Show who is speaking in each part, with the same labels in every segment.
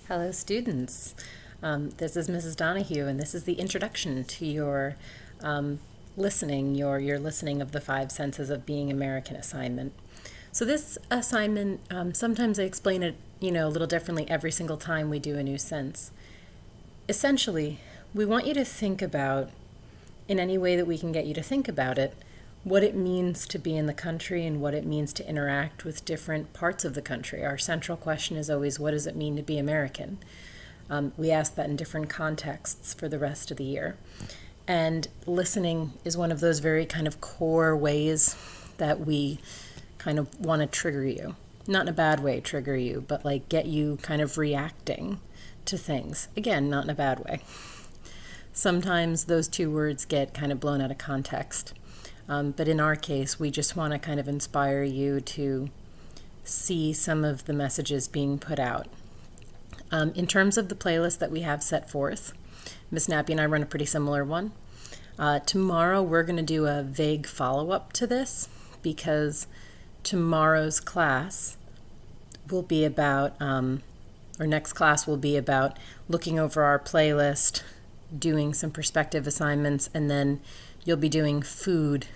Speaker 1: Hello, students. This is Mrs. Donahue, and this is the introduction to your your listening of the five senses of being American assignment. So this assignment, sometimes I explain it, a little differently every single time we do a new sense. Essentially, we want you to think about, in any way that we can get you to think about it, what it means to be in the country and what it means to interact with different parts of the country. Our central question is always, what does it mean to be American? We ask that in different contexts for the rest of the year. And listening is one of those very kind of core ways that we kind of want to trigger you. Not in a bad way, trigger you, but like get you kind of reacting to things. Again, not in a bad way. Sometimes those two words get kind of blown out of context. But in our case, we just want to kind of inspire you to see some of the messages being put out. In terms of the playlist that we have set forth, Miss Nappy and I run a pretty similar one. Tomorrow we're going to do a vague follow-up to this because tomorrow's class will be about, or next class will be about looking over our playlist, doing some perspective assignments, and then you'll be doing food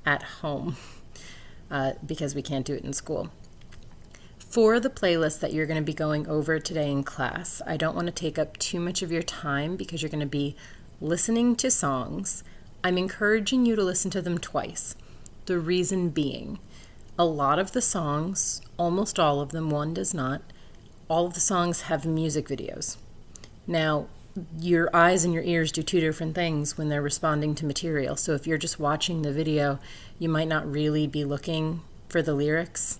Speaker 1: at home because we can't do it in school. For the playlist that you're going to be going over today in class, I don't want to take up too much of your time because you're going to be listening to songs. I'm encouraging you to listen to them twice. The reason being, a lot of the songs, almost all of them, one does not, all of the songs have music videos. Now, your eyes and your ears do two different things when they're responding to material. So if you're just watching the video, you might not really be looking for the lyrics.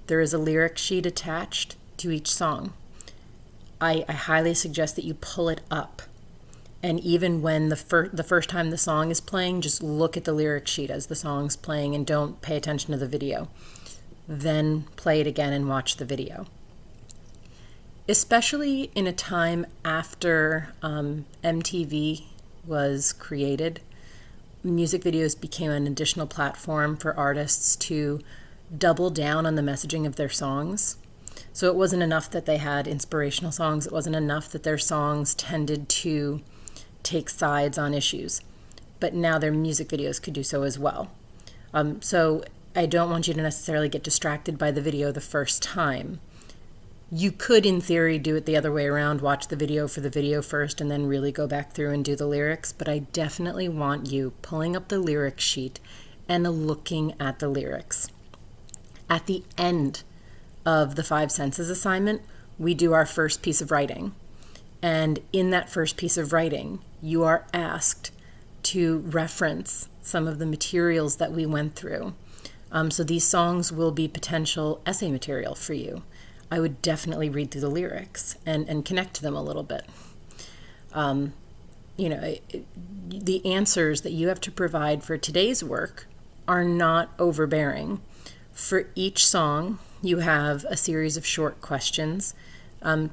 Speaker 1: There is a lyric sheet attached to each song. I highly suggest that you pull it up. And even when the first time the song is playing, just look at the lyric sheet as the song's playing and don't pay attention to the video. Then play it again and watch the video. Especially in a time after MTV was created, music videos became an additional platform for artists to double down on the messaging of their songs. So it wasn't enough that they had inspirational songs. It wasn't enough that their songs tended to take sides on issues. But now their music videos could do so as well. So I don't want you to necessarily get distracted by the video the first time. You could, in theory, do it the other way around, watch the video for the video first and then really go back through and do the lyrics, but I definitely want you pulling up the lyric sheet and looking at the lyrics. At the end of the five senses assignment, we do our first piece of writing. And in that first piece of writing, you are asked to reference some of the materials that we went through. So these songs will be potential essay material for you. I would definitely read through the lyrics and connect to them a little bit. The answers that you have to provide for today's work are not overbearing. For each song, you have a series of short questions,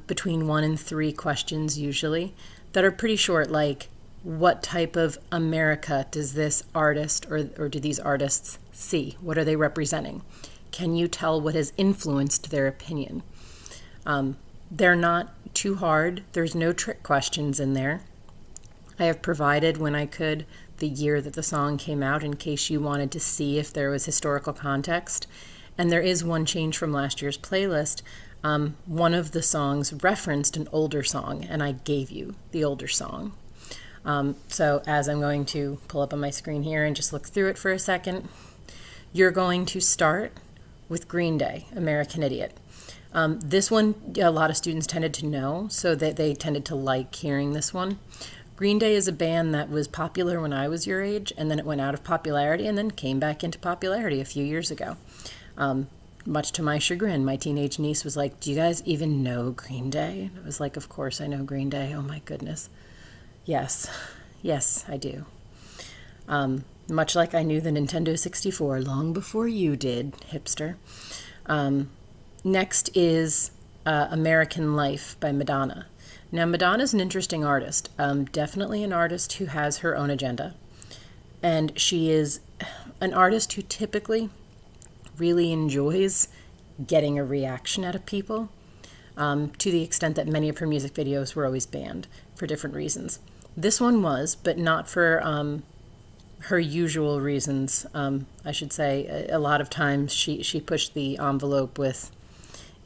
Speaker 1: between 1 and 3 questions usually, that are pretty short, like, what type of America does this artist or do these artists see? What are they representing? Can you tell what has influenced their opinion? They're not too hard. There's no trick questions in there. I have provided, when I could, the year that the song came out in case you wanted to see if there was historical context. And there is one change from last year's playlist. One of the songs referenced an older song, and I gave you the older song. So as I'm going to pull up on my screen here and just look through it for a second, you're going to start with Green Day, American Idiot. This one, a lot of students tended to know, so that they tended to like hearing this one. Green Day is a band that was popular when I was your age, and then it went out of popularity and then came back into popularity a few years ago. Much to my chagrin, my teenage niece was like, do you guys even know Green Day? And I was like, of course I know Green Day. Oh my goodness. Yes, I do. Much like I knew the Nintendo 64 long before you did, hipster. Next is American Life by Madonna. Now, Madonna's an interesting artist, definitely an artist who has her own agenda. And she is an artist who typically really enjoys getting a reaction out of people. to the extent that many of her music videos were always banned for different reasons. This one was, but not for her usual reasons. I should say a lot of times she pushed the envelope with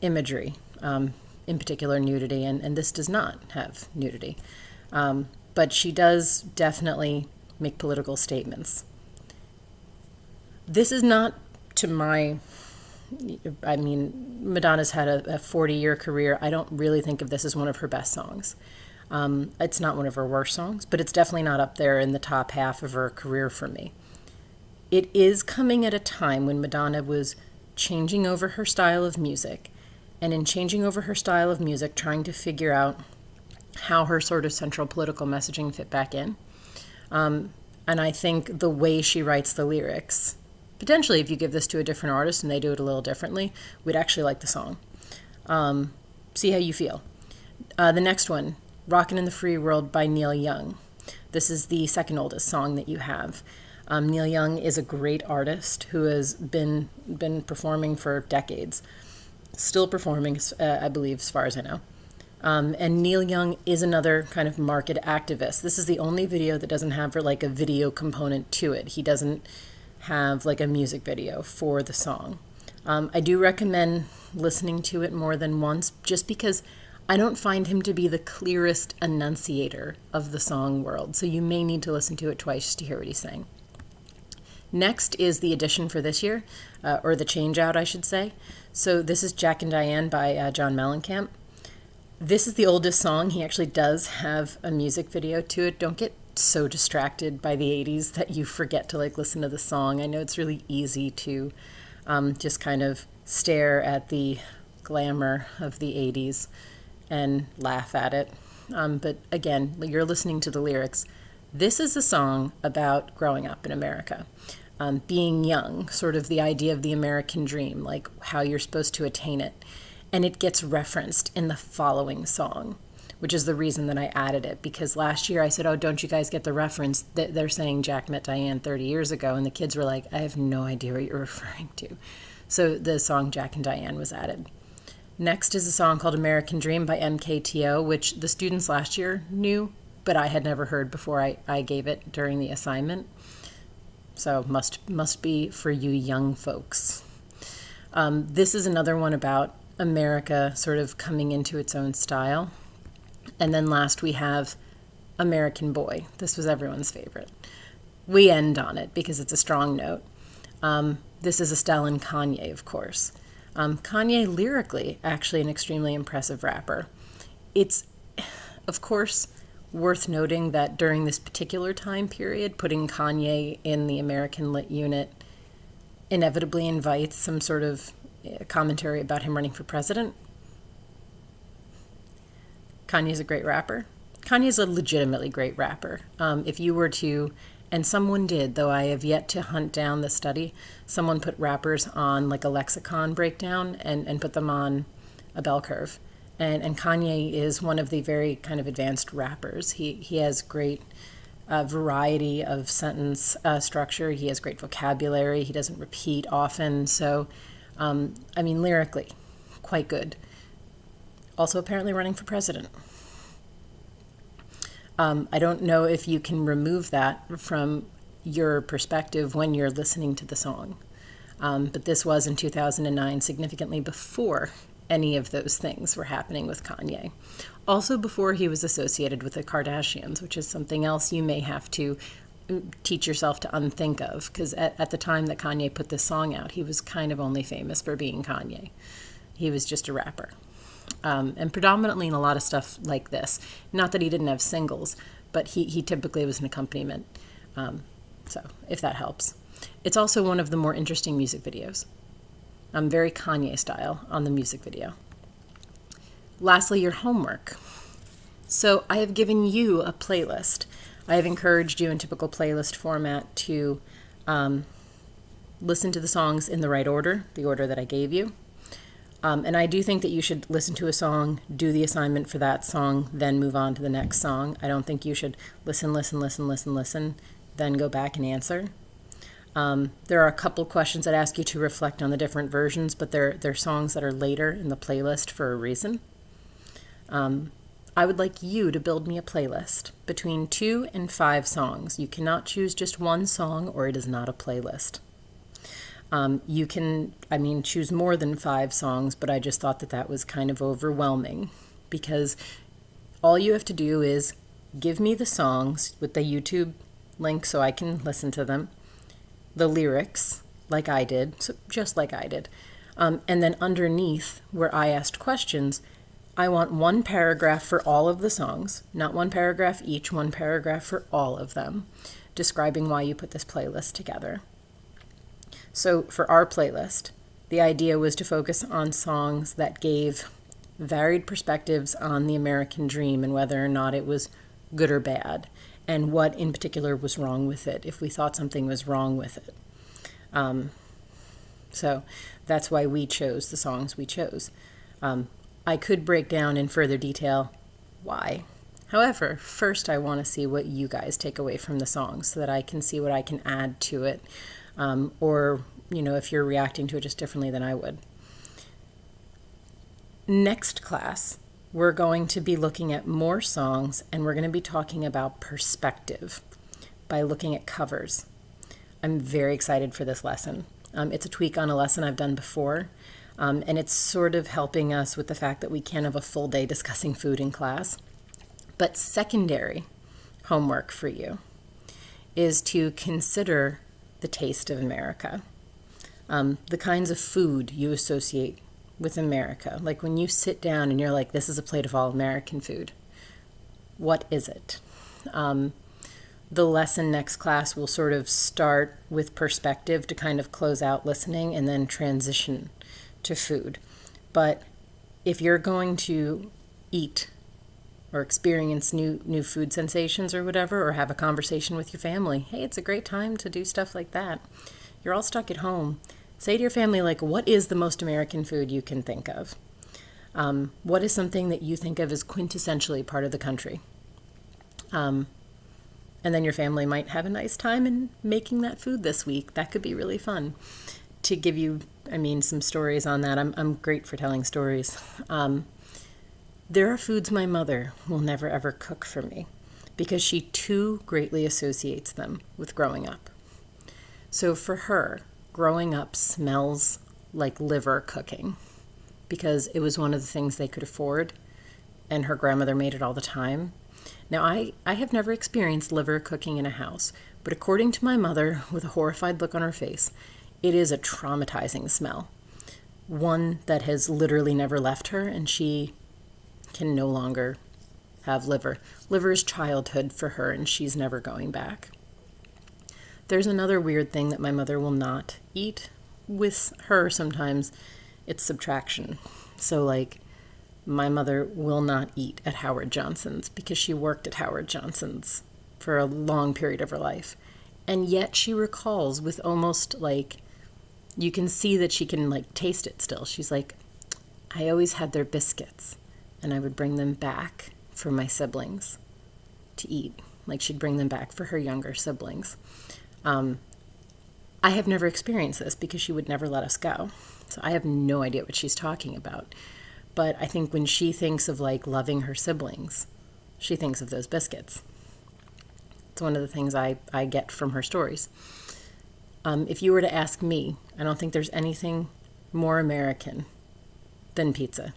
Speaker 1: imagery, in particular nudity, and this does not have nudity. But she does definitely make political statements. This is not to my, I mean, Madonna's had a 40-year career. I don't really think of this as one of her best songs. It's not one of her worst songs, but it's definitely not up there in the top half of her career for me. It is coming at a time when Madonna was changing over her style of music, and in changing over her style of music, trying to figure out how her sort of central political messaging fit back in. And I think the way she writes the lyrics, potentially if you give this to a different artist and they do it a little differently, we'd actually like the song. See how you feel. The next one, Rockin' in the Free World by Neil Young. This is the second oldest song that you have. Neil Young is a great artist who has been performing for decades. Still performing, I believe, as far as I know. And Neil Young is another kind of market activist. This is the only video that doesn't have like a video component to it. He doesn't have like a music video for the song. I do recommend listening to it more than once, just because I don't find him to be the clearest enunciator of the song world. So you may need to listen to it twice just to hear what he's saying. Next is the addition for this year, or the change out, I should say. So this is Jack and Diane by John Mellencamp. This is the oldest song. He actually does have a music video to it. Don't get so distracted by the 80s that you forget to like listen to the song. I know it's really easy to just kind of stare at the glamour of the 80s and laugh at it. But again, you're listening to the lyrics. This is a song about growing up in America, being young, sort of the idea of the American dream, like how you're supposed to attain it. And it gets referenced in the following song, which is the reason that I added it. Because last year I said, oh, don't you guys get the reference that they're saying Jack met Diane 30 years ago? And the kids were like, I have no idea what you're referring to. So the song Jack and Diane was added. Next is a song called American Dream by MKTO, which the students last year knew, but I had never heard before I gave it during the assignment. So must be for you young folks. This is another one about America sort of coming into its own style. And then last we have American Boy. This was everyone's favorite. We end on it because it's a strong note. This is Estelle and Kanye, of course. Kanye, lyrically, actually an extremely impressive rapper. It's, of course, worth noting that during this particular time period, putting Kanye in the American Lit unit inevitably invites some sort of commentary about him running for president. Kanye's a great rapper. Kanye's a legitimately great rapper. If you were to, and someone did, though I have yet to hunt down the study, someone put rappers on like a lexicon breakdown and put them on a bell curve. And Kanye is one of the very kind of advanced rappers. He has great variety of sentence structure. He has great vocabulary. He doesn't repeat often. So, I mean, lyrically, quite good. Also apparently running for president. I don't know if you can remove that from your perspective when you're listening to the song. But this was in 2009, significantly before any of those things were happening with Kanye. Also before he was associated with the Kardashians, which is something else you may have to teach yourself to unthink of, because at the time that Kanye put this song out, he was kind of only famous for being Kanye. He was just a rapper. And predominantly in a lot of stuff like this. Not that he didn't have singles, but he typically was an accompaniment. So if that helps. It's also one of the more interesting music videos. Very Kanye style on the music video. Lastly, your homework. So I have given you a playlist. I have encouraged you in typical playlist format to listen to the songs in the right order, the order that I gave you. And I do think that you should listen to a song, do the assignment for that song, then move on to the next song. I don't think you should listen, then go back and answer. There are a couple questions that ask you to reflect on the different versions, but they're songs that are later in the playlist for a reason. I would like you to build me a playlist between 2 and 5 songs. You cannot choose just one song or it is not a playlist. You can, choose more than 5 songs, but I just thought that was kind of overwhelming because all you have to do is give me the songs with the YouTube link so I can listen to them, the lyrics like I did, so just like I did, and then underneath where I asked questions, I want one paragraph for all of the songs, not one paragraph each, one paragraph for all of them, describing why you put this playlist together. So for our playlist, the idea was to focus on songs that gave varied perspectives on the American dream and whether or not it was good or bad, and what in particular was wrong with it, if we thought something was wrong with it. So that's why we chose the songs we chose. I could break down in further detail why. However, first I want to see what you guys take away from the songs so that I can see what I can add to it, or, if you're reacting to it just differently than I would. Next class, we're going to be looking at more songs, and we're going to be talking about perspective by looking at covers. I'm very excited for this lesson. It's a tweak on a lesson I've done before, and it's sort of helping us with the fact that we can't have a full day discussing food in class. But secondary homework for you is to consider the taste of America, the kinds of food you associate with America. Like when you sit down and you're like, this is a plate of all American food. What is it? The lesson next class will sort of start with perspective to kind of close out listening and then transition to food. But if you're going to eat or experience new food sensations or whatever, or have a conversation with your family, hey, it's a great time to do stuff like that. You're all stuck at home. Say to your family, like, what is the most American food you can think of? What is something that you think of as quintessentially part of the country? And then your family might have a nice time in making that food this week. That could be really fun. To give you, some stories on that. I'm great for telling stories. There are foods my mother will never ever cook for me because she too greatly associates them with growing up. So for her, growing up smells like liver cooking because it was one of the things they could afford, and her grandmother made it all the time. Now, I have never experienced liver cooking in a house, but according to my mother, with a horrified look on her face, it is a traumatizing smell, one that has literally never left her, and she can no longer have liver. Liver is childhood for her, and she's never going back. There's another weird thing that my mother will not eat with her sometimes. It's subtraction. So, my mother will not eat at Howard Johnson's because she worked at Howard Johnson's for a long period of her life. And yet she recalls with almost you can see that she can taste it still. She's like, I always had their biscuits and I would bring them back for my siblings to eat. She'd bring them back for her younger siblings. I have never experienced this because she would never let us go. So I have no idea what she's talking about. But I think when she thinks of loving her siblings, she thinks of those biscuits. It's one of the things I get from her stories. If you were to ask me, I don't think there's anything more American than pizza.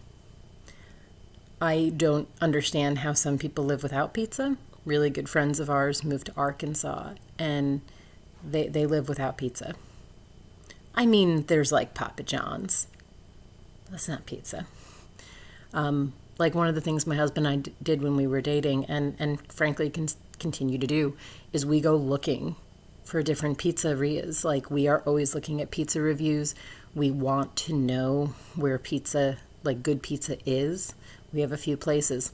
Speaker 1: I don't understand how some people live without pizza. Really good friends of ours moved to Arkansas, and they live without pizza. There's Papa John's. That's not pizza. One of the things my husband and I did when we were dating, and frankly continue to do, is we go looking for different pizzerias. We are always looking at pizza reviews. We want to know where pizza, good pizza is. We have a few places.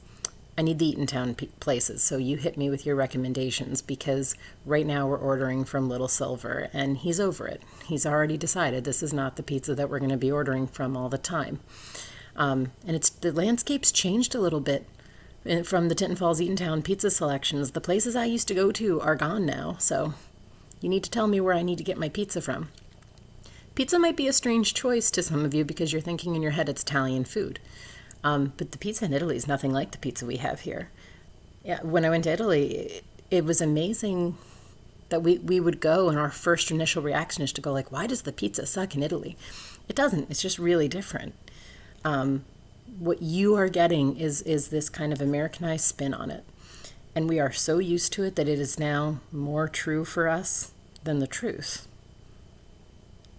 Speaker 1: I need the Eatontown places, so you hit me with your recommendations, because right now we're ordering from Little Silver, and he's over it. He's already decided this is not the pizza that we're going to be ordering from all the time. And the landscape's changed a little bit from the Tinton Falls Eatontown pizza selections. The places I used to go to are gone now, so you need to tell me where I need to get my pizza from. Pizza might be a strange choice to some of you because you're thinking in your head it's Italian food. But the pizza in Italy is nothing like the pizza we have here. Yeah, when I went to Italy, it was amazing that we would go, and our first initial reaction is to go like, why does the pizza suck in Italy? It doesn't. It's just really different. What you are getting is this kind of Americanized spin on it. And we are so used to it that it is now more true for us than the truth.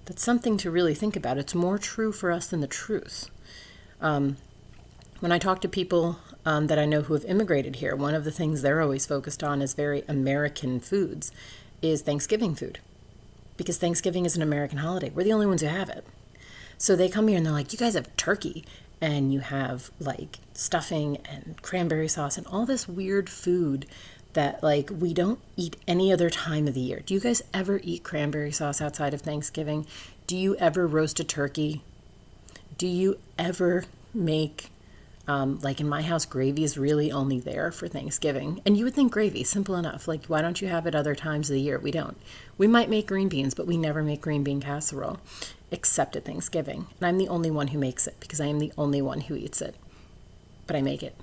Speaker 1: That's something to really think about. It's more true for us than the truth. When I talk to people that I know who have immigrated here, one of the things they're always focused on is very American foods, is Thanksgiving food. Because Thanksgiving is an American holiday. We're the only ones who have it. So they come here and they're like, you guys have turkey, and you have like stuffing and cranberry sauce and all this weird food that like we don't eat any other time of the year. Do you guys ever eat cranberry sauce outside of Thanksgiving? Do you ever roast a turkey? Do you ever make, like in my house, gravy is really only there for Thanksgiving. And you would think gravy, simple enough. Like, why don't you have it other times of the year? We don't. We might make green beans, but we never make green bean casserole, except at Thanksgiving. And I'm the only one who makes it because I am the only one who eats it. But I make it.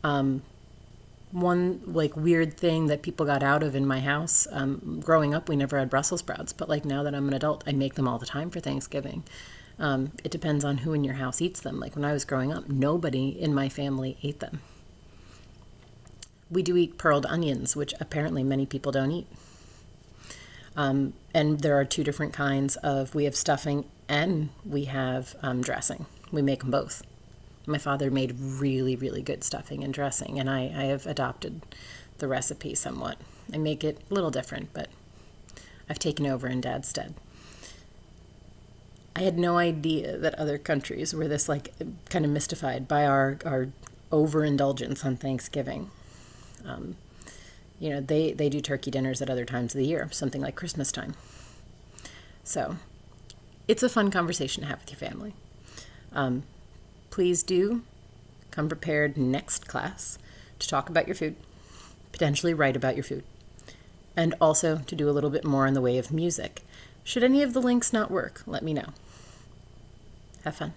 Speaker 1: One like weird thing that people got out of in my house, growing up, we never had Brussels sprouts. But like now that I'm an adult, I make them all the time for Thanksgiving. It depends on who in your house eats them. Like when I was growing up, nobody in my family ate them. We do eat pearled onions, which apparently many people don't eat. And there are two different kinds of, we have stuffing and we have dressing. We make them both. My father made really, really good stuffing and dressing, and I have adopted the recipe somewhat. I make it a little different, but I've taken over in Dad's stead. I had no idea that other countries were this like kind of mystified by our overindulgence on Thanksgiving. They do turkey dinners at other times of the year, something like Christmas time. So it's a fun conversation to have with your family. Please do come prepared next class to talk about your food, potentially write about your food, and also to do a little bit more in the way of music. Should any of the links not work, let me know. Have fun.